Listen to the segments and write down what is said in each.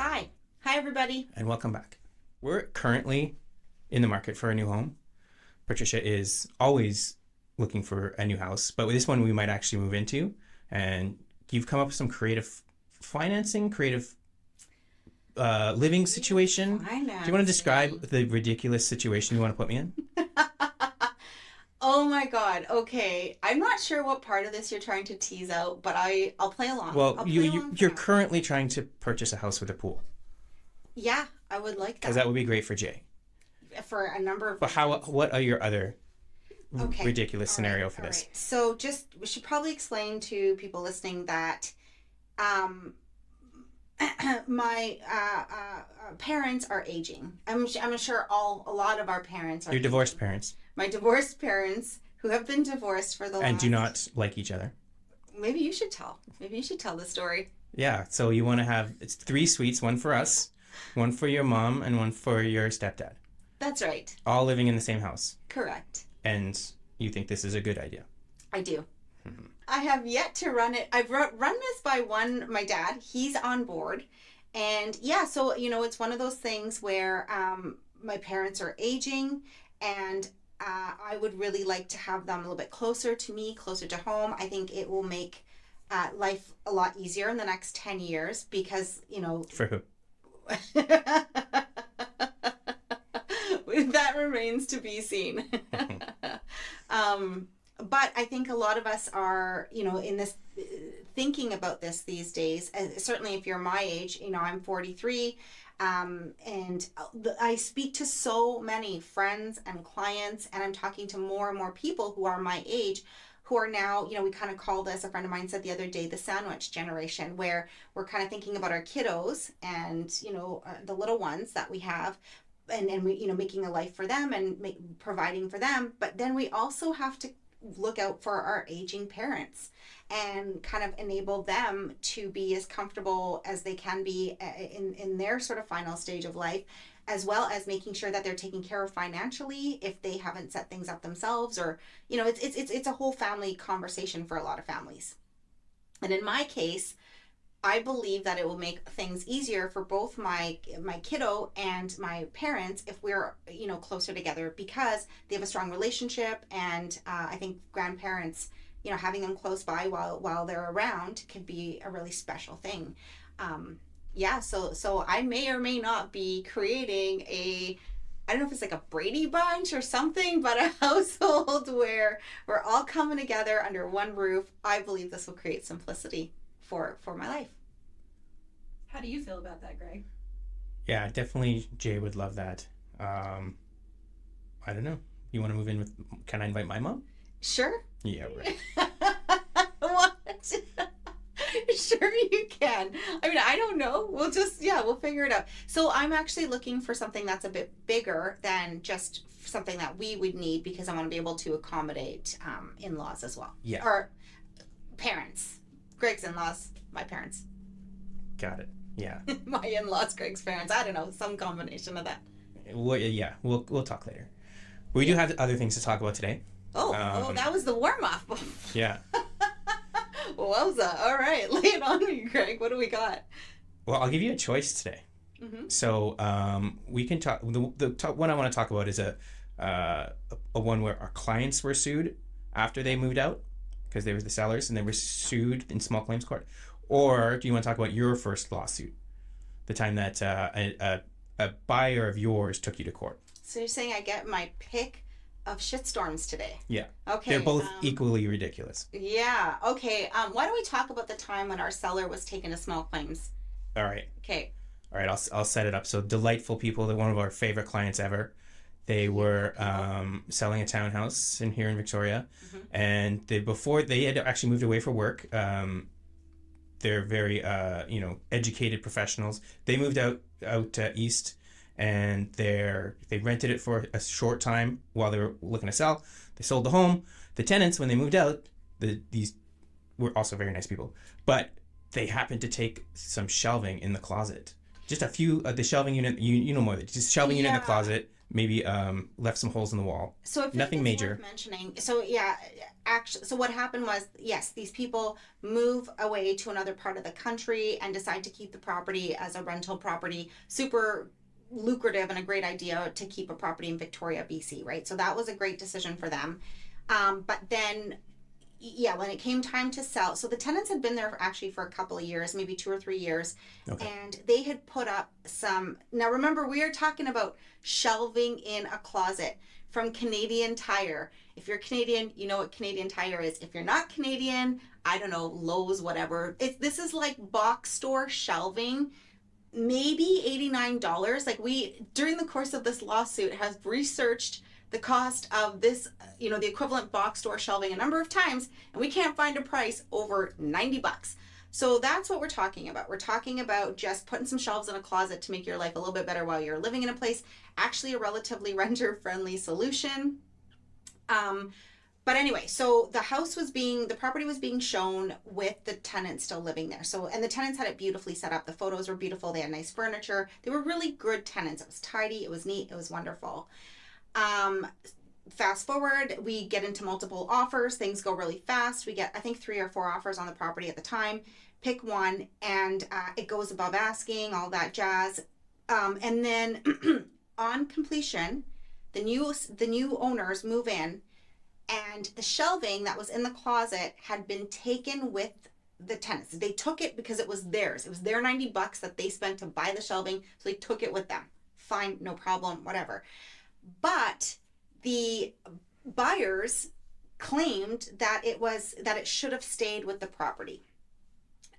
Hi. Hi, everybody. And welcome back. We're currently in the market for a new home. Patricia is always looking for a new house, but with this one we might actually move into. And you've come up with some creative financing, creative living situation. Do you want to describe the ridiculous situation you want to put me in? Oh my God. Okay. I'm not sure what part of this you're trying to tease out, but I'll play along. Well, you're currently trying to purchase a house with a pool. Yeah, I would like that. Because that would be great for Jay. For a number of But what are your other ridiculous scenario for this? Right. So we should probably explain to people listening that my parents are aging. I'm sure a lot of our parents are Your divorced parents. My divorced parents who have been divorced for the last... And do not like each other. Maybe you should tell the story. Yeah, so you want to have, it's 3 suites, one for us, one for your mom, and one for your stepdad. That's right. All living in the same house. Correct. And you think this is a good idea? I do. Mm-hmm. I have yet to run it. I've run this by my dad. He's on board. And yeah, so, it's one of those things where my parents are aging, and I would really like to have them a little bit closer to me, closer to home. I think it will make life a lot easier in the next 10 years because, For who? That remains to be seen. But I think a lot of us are, in this thinking about this these days. Certainly, if you're my age, I'm 43, and I speak to so many friends and clients, and I'm talking to more and more people who are my age, who are now, we kind of call this, a friend of mine said the other day, the sandwich generation, where we're kind of thinking about our kiddos and, the little ones that we have. And we, making a life for them and providing for them. But then we also have to look out for our aging parents and kind of enable them to be as comfortable as they can be in their sort of final stage of life, as well as making sure that they're taken care of financially if they haven't set things up themselves, or, it's a whole family conversation for a lot of families. And in my case, I believe that it will make things easier for both my kiddo and my parents if we're, closer together, because they have a strong relationship. And I think grandparents, having them close by while they're around can be a really special thing. So I may or may not be creating I don't know if it's like a Brady Bunch or something, but a household where we're all coming together under one roof. I believe this will create simplicity for my life. How do you feel about that, Greg? Yeah, definitely Jay would love that. I don't know. You want to move in with... Can I invite my mom? Sure. Yeah, right. What? Sure you can. I don't know. We'll figure it out. So I'm actually looking for something that's a bit bigger than just something that we would need, because I want to be able to accommodate in-laws as well. Yeah. Or parents. Greg's in-laws, my parents. Got it. Yeah. My in-laws, Greg's parents. I don't know, some combination of that. Well, yeah, we'll talk later. We do have other things to talk about today. Oh, that was the warm-up. Yeah. Wowza. All right, lay it on me, Greg. What do we got? Well, I'll give you a choice today. Mm-hmm. So we can talk. The top one I want to talk about is a one where our clients were sued after they moved out because they were the sellers and they were sued in small claims court. Or do you want to talk about your first lawsuit, the time that a buyer of yours took you to court? So you're saying I get my pick of shitstorms today? Yeah. Okay. They're both equally ridiculous. Yeah. Okay. Why don't we talk about the time when our seller was taken to small claims? All right. Okay. All right. I'll set it up. So Delightful People, they're one of our favorite clients ever. They were selling a townhouse here in Victoria, mm-hmm. And they had actually moved away for work. They're very, educated professionals. They moved out east, and they rented it for a short time while they were looking to sell. They sold the home. The tenants, when they moved out, these were also very nice people, but they happened to take some shelving in the closet. Just a few of the shelving unit, you know more. Just shelving unit in the closet. maybe left some holes in the wall. So I feel Nothing like it's major. worth mentioning. So yeah, actually, so what happened was, yes, these people move away to another part of the country and decide to keep the property as a rental property. Super lucrative and a great idea to keep a property in Victoria, BC, right? So that was a great decision for them. But then, yeah, when it came time to sell, so the tenants had been there actually for a couple of years, maybe 2 or 3 years, Okay. and they had put up some. Now remember, we are talking about shelving in a closet from Canadian Tire. If you're Canadian, you know what Canadian Tire is. If you're not Canadian, I don't know, Lowe's, whatever. This is like box store shelving, maybe $89. Like, we, during the course of this lawsuit, have researched the cost of this, the equivalent box store shelving a number of times, and we can't find a price over $90. So that's what we're talking about. We're talking about just putting some shelves in a closet to make your life a little bit better while you're living in a place. Actually, a relatively renter-friendly solution. But anyway, so the property was being shown with the tenants still living there. So, and the tenants had it beautifully set up. The photos were beautiful. They had nice furniture. They were really good tenants. It was tidy. It was neat. It was wonderful. Fast forward, we get into multiple offers. Things go really fast. We get, I think, 3 or 4 offers on the property at the time. Pick one, and it goes above asking, all that jazz. And then on completion, the new owners move in, and the shelving that was in the closet had been taken with the tenants. They took it because it was theirs. It was their $90 that they spent to buy the shelving, so they took it with them. Fine, no problem, whatever. But the buyers claimed that it should have stayed with the property.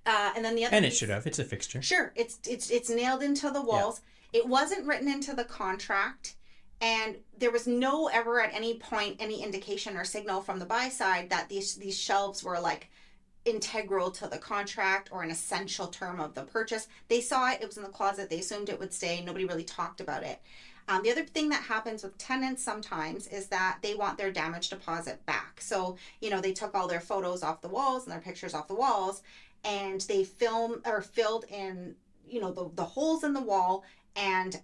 And then the other And it should have. It's a fixture. Sure, it's nailed into the walls. Yeah. It wasn't written into the contract, and there was no ever at any point any indication or signal from the buy side that these shelves were like integral to the contract or an essential term of the purchase. They saw it was in the closet, they assumed it would stay. Nobody really talked about it. The other thing that happens with tenants sometimes is that they want their damage deposit back. So, they took all their photos off the walls and their pictures off the walls, and they filled in, the holes in the wall, and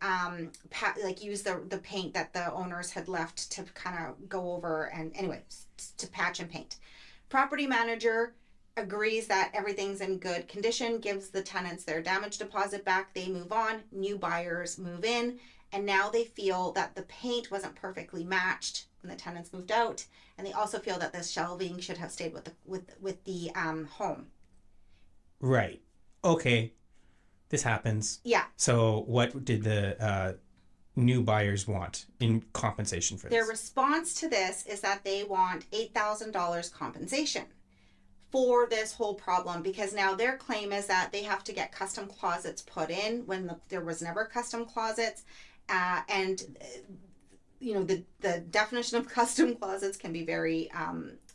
use the paint that the owners had left to kind of go over, and anyway, to patch and paint. Property manager agrees that everything's in good condition, gives the tenants their damage deposit back. They move on, new buyers move in, and now they feel that the paint wasn't perfectly matched when the tenants moved out, and they also feel that the shelving should have stayed with the home. Right. Okay. This happens. Yeah. So what did the new buyers want in compensation for this? Their response to this is that they want $8,000 compensation for this whole problem, because now their claim is that they have to get custom closets put in when there was never custom closets. And the definition of custom closets can be very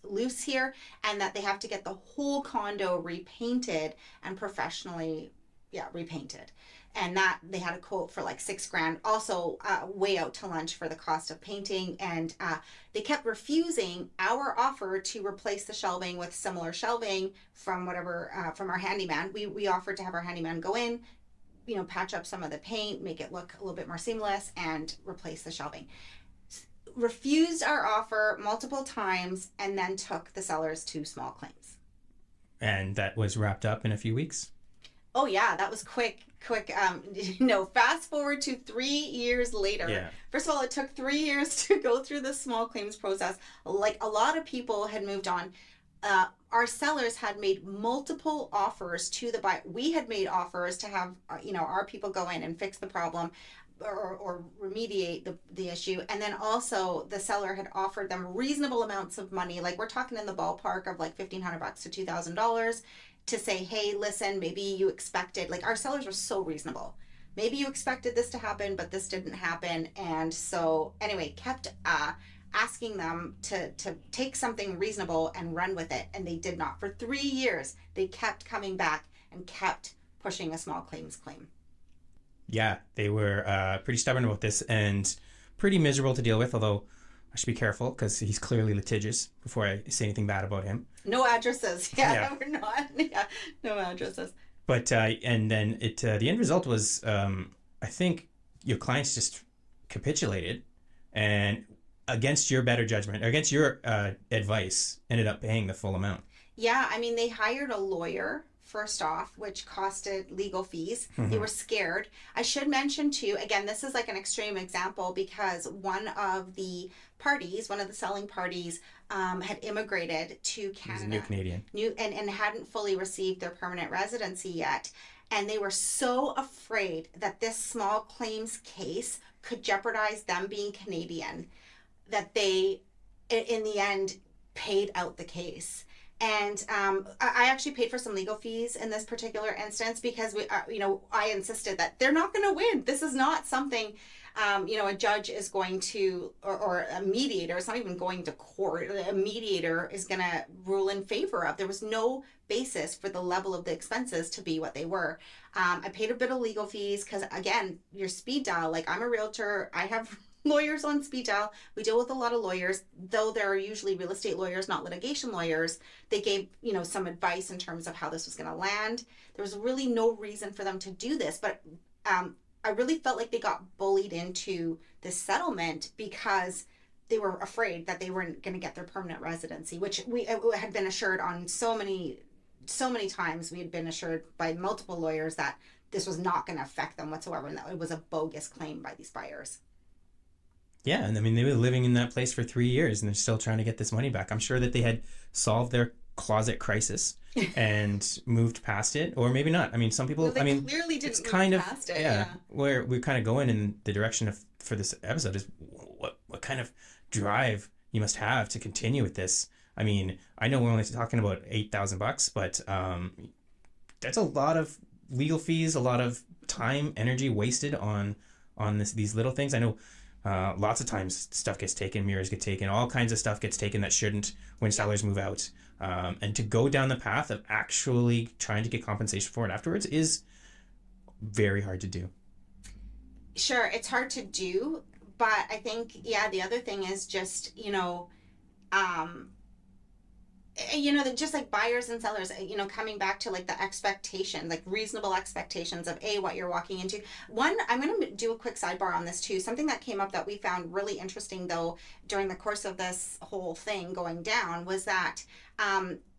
loose here, and that they have to get the whole condo repainted and professionally repainted, and that they had a quote for like $6,000, also way out to lunch for the cost of painting. And they kept refusing our offer to replace the shelving with similar shelving from from our handyman. We offered to have our handyman go in, patch up some of the paint, make it look a little bit more seamless, and replace the shelving. Refused our offer multiple times, and then took the sellers to small claims. And that was wrapped up in a few weeks? Oh yeah, that was quick. Fast forward to 3 years later. Yeah. First of all, it took 3 years to go through the small claims process. Like, a lot of people had moved on. Our sellers had made multiple offers to the buyer. We had made offers to have, our people go in and fix the problem or remediate the issue. And then also the seller had offered them reasonable amounts of money. Like, we're talking in the ballpark of like $1,500 to $2,000 to say, hey, listen, maybe you expected, like, our sellers were so reasonable. Maybe you expected this to happen, but this didn't happen. And so anyway, kept asking them to take something reasonable and run with it, and they did not. For 3 years, they kept coming back and kept pushing a small claims claim. Yeah, they were pretty stubborn about this and pretty miserable to deal with, although I should be careful because he's clearly litigious before I say anything bad about him. No addresses. Yeah. We're not. Yeah, no addresses. But, and then the end result was, I think your clients just capitulated and against your better judgment, or against your advice, ended up paying the full amount. Yeah, I mean, they hired a lawyer first off, which costed legal fees. They were scared. I should mention too, again, this is like an extreme example because one of the parties, one of the selling parties, had immigrated to Canada. He's a new Canadian. And hadn't fully received their permanent residency yet. And they were so afraid that this small claims case could jeopardize them being Canadian that they, in the end, paid out the case. And I actually paid for some legal fees in this particular instance because I insisted that they're not going to win. This is not something, a judge is going to, or a mediator. It's not even going to court. A mediator is going to rule in favor of. There was no basis for the level of the expenses to be what they were. I paid a bit of legal fees because, again, your speed dial. Like, I'm a realtor. I have lawyers on speed dial. We deal with a lot of lawyers, though they're usually real estate lawyers, not litigation lawyers. They gave, some advice in terms of how this was going to land. There was really no reason for them to do this, but I really felt like they got bullied into this settlement because they were afraid that they weren't going to get their permanent residency, which we had been assured on so many times. We had been assured by multiple lawyers that this was not going to affect them whatsoever, and that it was a bogus claim by these buyers. Yeah, and I mean, they were living in that place for 3 years and they're still trying to get this money back. I'm sure that they had solved their closet crisis and moved past it, or maybe not. I mean, some people, Well, they clearly didn't it's move kind of, past it, yeah, where we're kind of going in the direction of, for this episode, is what kind of drive you must have to continue with this. I mean, I know we're only talking about $8,000, but that's a lot of legal fees, a lot of time, energy wasted on these little things. I know lots of times stuff gets taken, mirrors get taken, all kinds of stuff gets taken that shouldn't when sellers move out. And to go down the path of actually trying to get compensation for it afterwards is very hard to do. Sure, it's hard to do, but I think, the other thing is just, just like buyers and sellers, coming back to like the expectation, like reasonable expectations of what you're walking into. One, I'm going to do a quick sidebar on this too. Something that came up that we found really interesting though, during the course of this whole thing going down was that,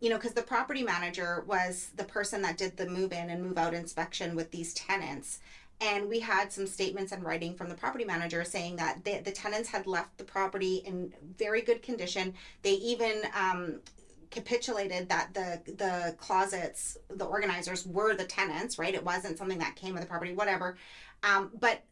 because the property manager was the person that did the move in and move out inspection with these tenants. And we had some statements in writing from the property manager saying that the tenants had left the property in very good condition. They even, capitulated that the closets, the organizers were the tenants, right? It wasn't something that came with the property, whatever. But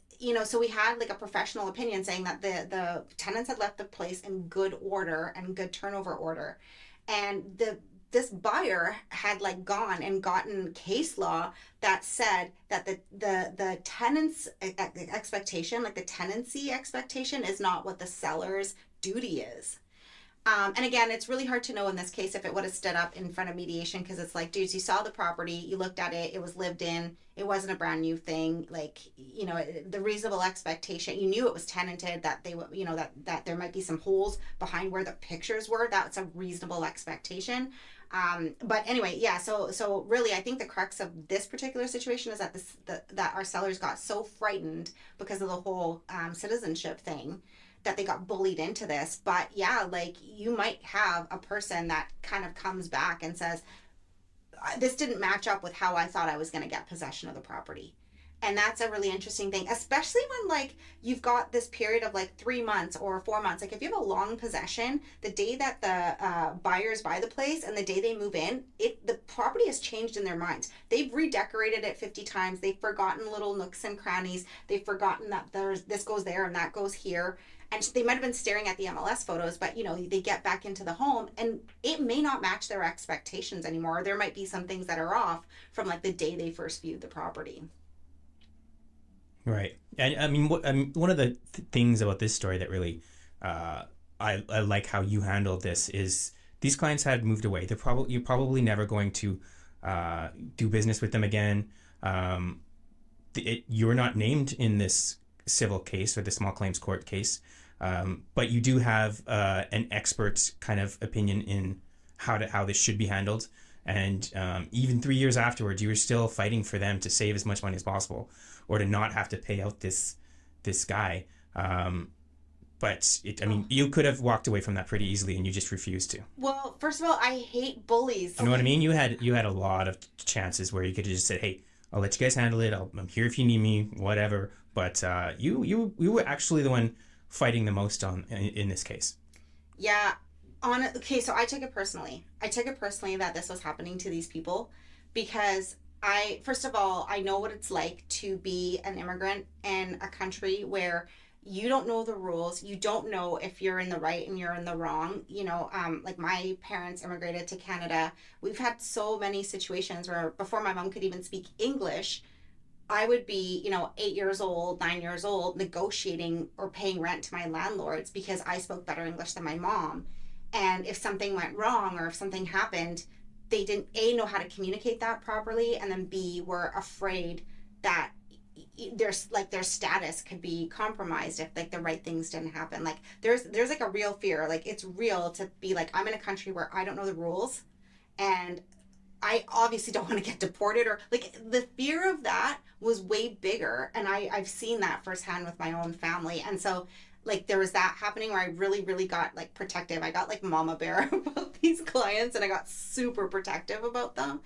so we had like a professional opinion saying that the tenants had left the place in good order and good turnover order. And this buyer had like gone and gotten case law that said that the tenant's expectation, like the tenancy expectation, is not what the seller's duty is. And again, it's really hard to know in this case if it would have stood up in front of mediation, because it's like, dudes, you saw the property, you looked at it, it was lived in, it wasn't a brand new thing. Like, the reasonable expectation, you knew it was tenanted, that they would, that there might be some holes behind where the pictures were. That's a reasonable expectation. But anyway, so really, I think the crux of this particular situation is that that our sellers got so frightened because of the whole citizenship thing that they got bullied into this. But like, you might have a person that kind of comes back and says, this didn't match up with how I thought I was going to get possession of the property. And that's a really interesting thing, especially when like you've got this period of like 3 months or 4 months. Like if you have a long possession, the day that the buyers buy the place and the day they move in, the property has changed in their minds. They've redecorated it 50 times. They've forgotten little nooks and crannies. They've forgotten that this goes there and that goes here. And they might have been staring at the MLS photos, but they get back into the home and it may not match their expectations anymore. There might be some things that are off from like the day they first viewed the property. Right. And I mean, one of the things about this story that really I like how you handled this is these clients had moved away. You're probably never going to do business with them again. You're not named in this civil case or the small claims court case, but you do have an expert kind of opinion in how this should be handled. And even 3 years afterwards, you were still fighting for them to save as much money as possible, or to not have to pay out this guy. but I mean, you could have walked away from that pretty easily, and you just refused to. Well, first of all, I hate bullies. You know what I mean? You had a lot of chances where you could have just said, "Hey, I'll let you guys handle it. I'm here if you need me, whatever." But you were actually the one fighting the most in this case. Yeah. Okay, so I took it personally. I took it personally that this was happening to these people because first of all, I know what it's like to be an immigrant in a country where you don't know the rules. You don't know if you're in the right and you're in the wrong. Like my parents immigrated to Canada. We've had so many situations where before my mom could even speak English, I would be, 8 years old, 9 years old, negotiating or paying rent to my landlords because I spoke better English than my mom. And if something went wrong or if something happened, they didn't A, know how to communicate that properly, and then B, were afraid that their status could be compromised if like the right things didn't happen. Like there's like a real fear. Like it's real to be like, I'm in a country where I don't know the rules and I obviously don't want to get deported, or like the fear of that was way bigger. And I've seen that firsthand with my own family. And so like there was that happening where I really, really got like protective. I got like mama bear about these clients and I got super protective about them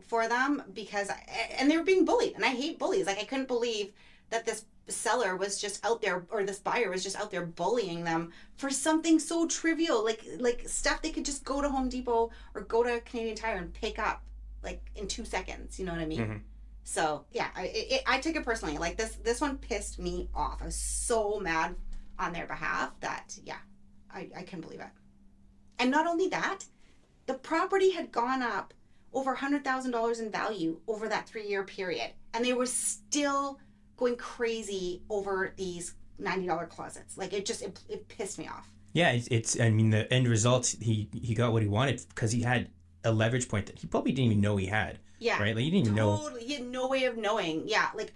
for them because and they were being bullied, and I hate bullies. Like I couldn't believe that this seller was just out there, or this buyer was just out there bullying them for something so trivial, like stuff they could just go to Home Depot or go to Canadian Tire and pick up like in 2 seconds. You know what I mean? Mm-hmm. So yeah, I took it personally. Like this one pissed me off. I was so mad on their behalf that I couldn't believe it. And not only that, the property had gone up over $100,000 in value over that 3-year period, and they were still going crazy over these $90 closets. Like it pissed me off. Yeah, it's I mean the end result, he got what he wanted because he had a leverage point that he probably didn't even know he had. Yeah. Right? Like you didn't even know. Totally. He had no way of knowing. Yeah. Like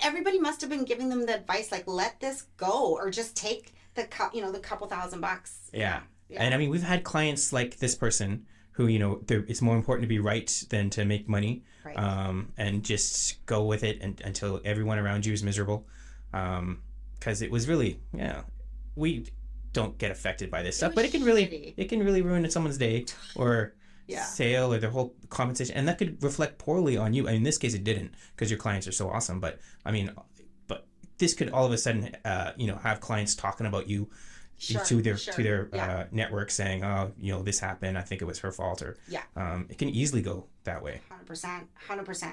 everybody must have been giving them the advice like let this go or just take the couple $1,000. Yeah. And I mean we've had clients like this person who, it's more important to be right than to make money. Right. And just go with it until everyone around you is miserable. Because it was really, we don't get affected by this stuff, but it can really ruin someone's day or sale or their whole compensation. And that could reflect poorly on you. In this case, it didn't because your clients are so awesome. But I mean, this could all of a sudden, have clients talking about you to their network saying, oh, this happened. I think it was her fault, or it can easily go that way. 100%.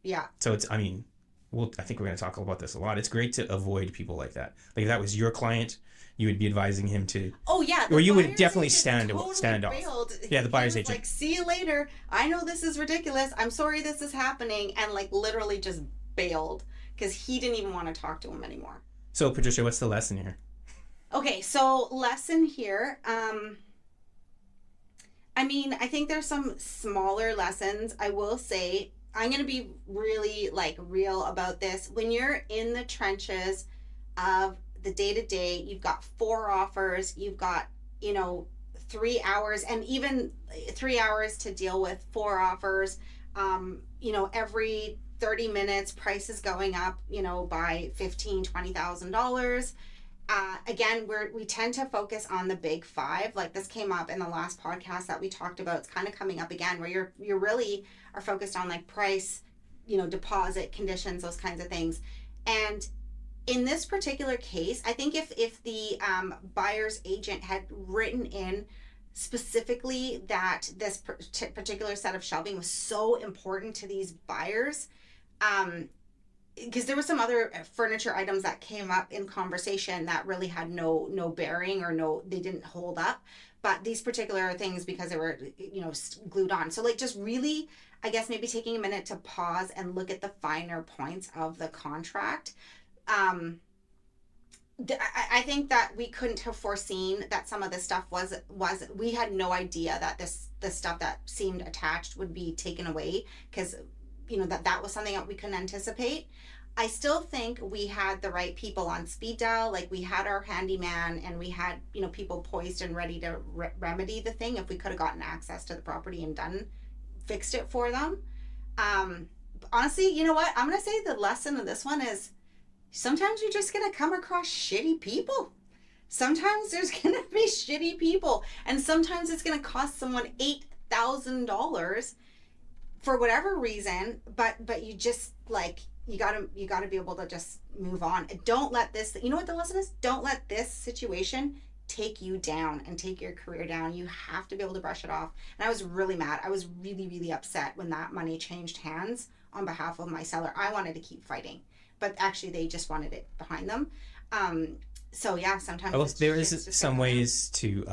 Yeah. So I think we're going to talk about this a lot. It's great to avoid people like that. Like if that was your client, you would be advising him to. Oh yeah. Or you would definitely stand off. Yeah, the buyer's agent. Like, see you later. I know this is ridiculous. I'm sorry this is happening, and like literally just bailed because he didn't even want to talk to him anymore. So Patricia, what's the lesson here? Okay, so lesson here. I think there's some smaller lessons. I will say, I'm going to be really real about this. When you're in the trenches of the day-to-day, you've got 4 offers, you've got, 3 hours, and even 3 hours to deal with 4 offers. Every 30 minutes, price is going up, by $15,000, $20,000. Again, we tend to focus on the big 5. Like this came up in the last podcast that we talked about. It's kind of coming up again where you really are focused on like price, deposit conditions, those kinds of things. And in this particular case, I think if the buyer's agent had written in specifically that this particular set of shelving was so important to these buyers, because there were some other furniture items that came up in conversation that really had no bearing or they didn't hold up, but these particular things, because they were glued on. So just really, I guess maybe taking a minute to pause and look at the finer points of the contract. I think that we couldn't have foreseen that some of this stuff was we had no idea that the stuff that seemed attached would be taken away, because that was something that we couldn't anticipate. I still think we had the right people on speed dial. Like we had our handyman and we had, people poised and ready to remedy the thing if we could have gotten access to the property and fixed it for them. Honestly, you know what? I'm going to say the lesson of this one is sometimes you're just going to come across shitty people. Sometimes there's gonna be shitty people, and sometimes it's gonna cost someone $8,000 for whatever reason. But you just like you gotta be able to just move on. Don't let this. You know what the lesson is? Don't let this situation take you down and take your career down. You have to be able to brush it off. And I was really mad. I was really, really upset when that money changed hands on behalf of my seller. I wanted to keep fighting, but actually they just wanted it behind them. So yeah, sometimes There is some ways to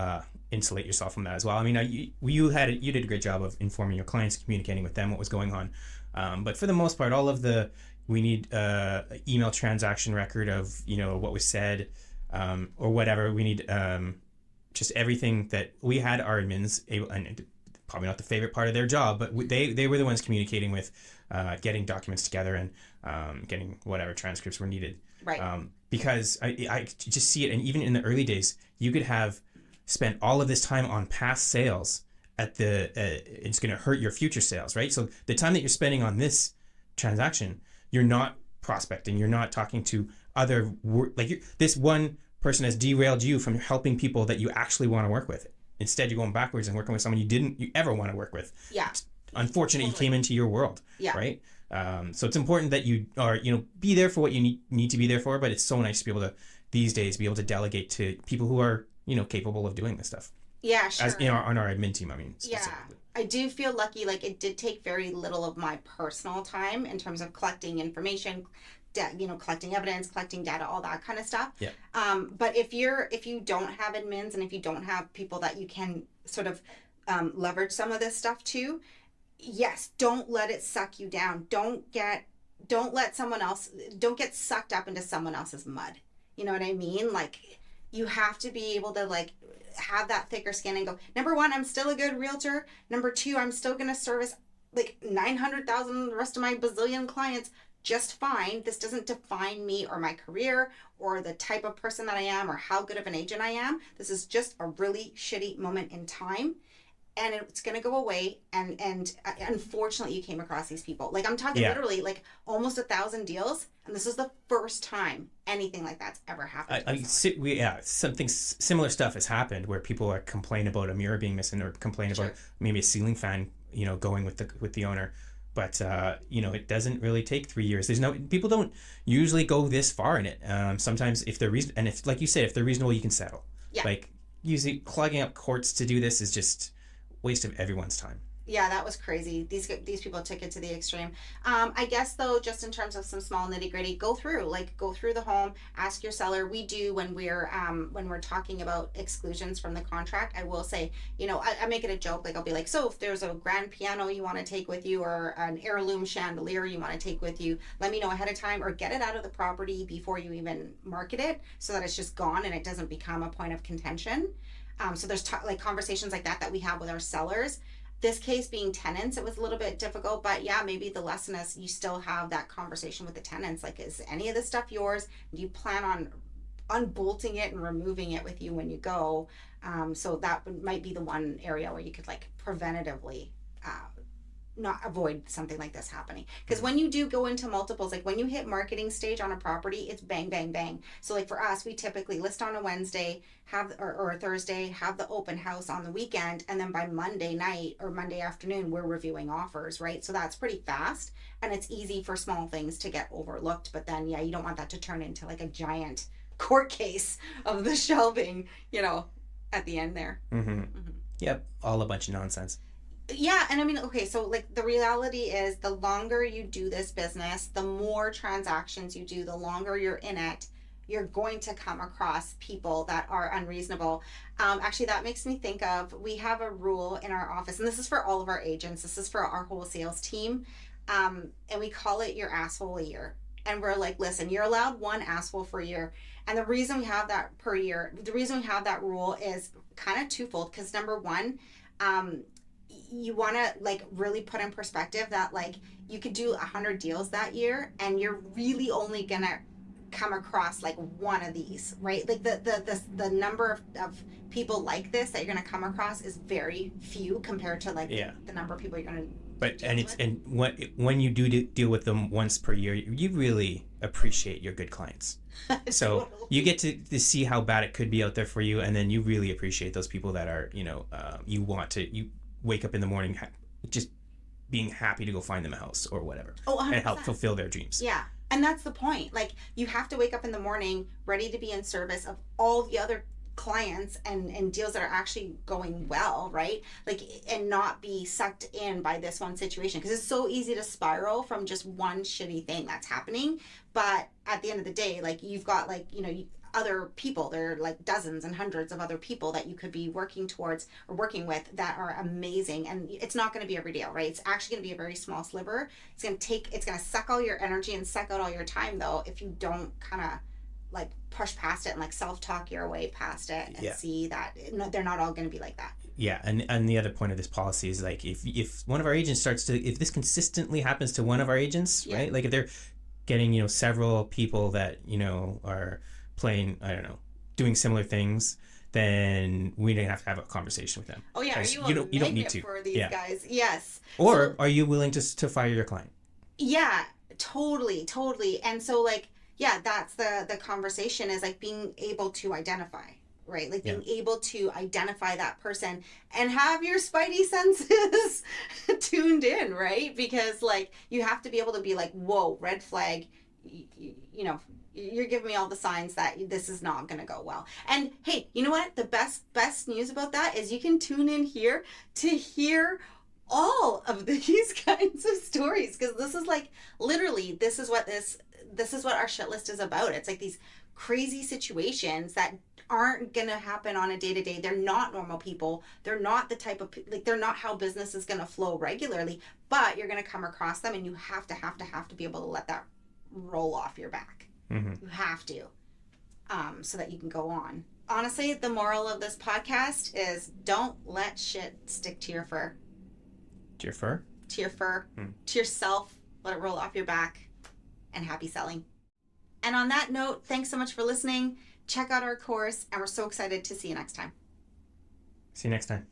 insulate yourself from that as well. I mean, you did a great job of informing your clients, communicating with them what was going on. But for the most part, we need email transaction record of what was said, or whatever. We need just everything that we had our admins able, and probably not the favorite part of their job, but they were the ones communicating with, getting documents together and getting whatever transcripts were needed. Right. Because I just see it, and even in the early days, you could have spent all of this time on past sales it's going to hurt your future sales, right? So the time that you're spending on this transaction, you're not prospecting, you're not talking to other this one person has derailed you from helping people that you actually want to work with. Instead, you're going backwards and working with someone you ever want to work with. Yeah. It's unfortunate you came into your world. Yeah. Right. So it's important that you are, be there for what you need to be there for, but it's so nice to be able to, these days, be able to delegate to people who are, capable of doing this stuff. Yeah, sure. As on our admin team, I mean. Yeah. I do feel lucky, like it did take very little of my personal time in terms of collecting information, collecting evidence, collecting data, all that kind of stuff. Yeah. But if you don't have admins and if you don't have people that you can sort of leverage some of this stuff to, yes, don't let it suck you down. Don't get sucked up into someone else's mud. You know what I mean? Like, you have to be able to like have that thicker skin and go, number one, I'm still a good realtor. Number two, I'm still going to service like 900,000 the rest of my bazillion clients just fine. This doesn't define me or my career or the type of person that I am or how good of an agent I am. This is just a really shitty moment in time. And it's going to go away. And unfortunately, you came across these people. Like, I'm talking literally like almost 1,000 deals. And this is the first time anything like that's ever happened. Something similar stuff has happened where people are complaining about a mirror being missing or complain about maybe a ceiling fan, going with the owner. But, it doesn't really take 3 years. People don't usually go this far in it. Sometimes if they're and if, like you said, if they're reasonable, you can settle. Yeah. Like, usually clogging up courts to do this is just waste of everyone's time. Yeah, that was crazy. These people took it to the extreme. I guess though, just in terms of some small nitty gritty, go through the home, ask your seller. We do when we're talking about exclusions from the contract. I will say, I make it a joke. Like, I'll be like, so if there's a grand piano you want to take with you or an heirloom chandelier you want to take with you, let me know ahead of time or get it out of the property before you even market it so that it's just gone and it doesn't become a point of contention. So there's conversations like that we have with our sellers. This case being tenants, it was a little bit difficult, but yeah, maybe the lesson is you still have that conversation with the tenants. Like, is any of this stuff yours? Do you plan on unbolting it and removing it with you when you go? So that might be the one area where you could like preventatively not avoid something like this happening. Because when you do go into multiples, like when you hit marketing stage on a property, it's bang, bang, bang. So like for us, we typically list on a Wednesday, or a Thursday, have the open house on the weekend, and then by Monday night or Monday afternoon, we're reviewing offers, right? So that's pretty fast, and it's easy for small things to get overlooked. But then, yeah, you don't want that to turn into like a giant court case of the shelving, at the end there. Mm-hmm. Mm-hmm. Yep, all a bunch of nonsense. Yeah, and I mean, okay, so like the reality is the longer you do this business, the more transactions you do, the longer you're in it, you're going to come across people that are unreasonable. Actually, that makes me think of, we have a rule in our office, and this is for all of our agents, this is for our whole sales team, and we call it your asshole a year. And we're like, listen, you're allowed one asshole per year. And the reason we have that per year, the reason we have that rule is kind of twofold, because number one, you want to like really put in perspective that like you could do 100 deals that year and you're really only gonna come across like one of these, right? Like the number of people like this that you're gonna come across is very few compared to like the number of people you're gonna But deals and it's with. and when you do deal with them once per year, you really appreciate your good clients. So Totally. you get to see how bad it could be out there for you, and then you really appreciate those people that are, you wake up in the morning just being happy to go find them a house or whatever, Oh, 100%. and help fulfill their dreams. Yeah. And that's the point. Like, you have to wake up in the morning ready to be in service of all the other clients and deals that are actually going well, right? Like, and not be sucked in by this one situation, because it's so easy to spiral from just one shitty thing that's happening. But at the end of the day, like, you've got, like, other people. There are like dozens and hundreds of other people that you could be working towards or working with that are amazing, and it's not going to be every deal, right? It's actually going to be a very small sliver. It's going to suck all your energy and suck out all your time, though, if you don't kind of like push past it and like self-talk your way past it and see that they're not all going to be like that. Yeah, and the other point of this policy is, like, if one of our agents if this consistently happens to one of our agents, right? Like, if they're getting, several people that, are playing, I don't know, doing similar things, then we don't have to have a conversation with them. Oh yeah, are you you don't need to for these guys? Yes. Or are you willing to fire your client? Yeah, totally. And so, like, yeah, that's the conversation, is like being able to identify, right? Like being able to identify that person and have your spidey senses tuned in, right? Because, like, you have to be able to be like, whoa, red flag, you're giving me all the signs that this is not going to go well. And hey, you know what? The best news about that is you can tune in here to hear all of these kinds of stories, because this is like, literally, this is what our shit list is about. It's like these crazy situations that aren't gonna happen on a day-to-day. They're not normal people. They're not the type of, like, they're not how business is gonna flow regularly, but you're gonna come across them, and you have to be able to let that roll off your back. Mm-hmm. You have to, so that you can go on. Honestly, the moral of this podcast is don't let shit stick to your fur. To your fur? To your fur. To yourself. Let it roll off your back. And happy selling. And on that note, thanks so much for listening. Check out our course, and we're so excited to see you next time. See you next time.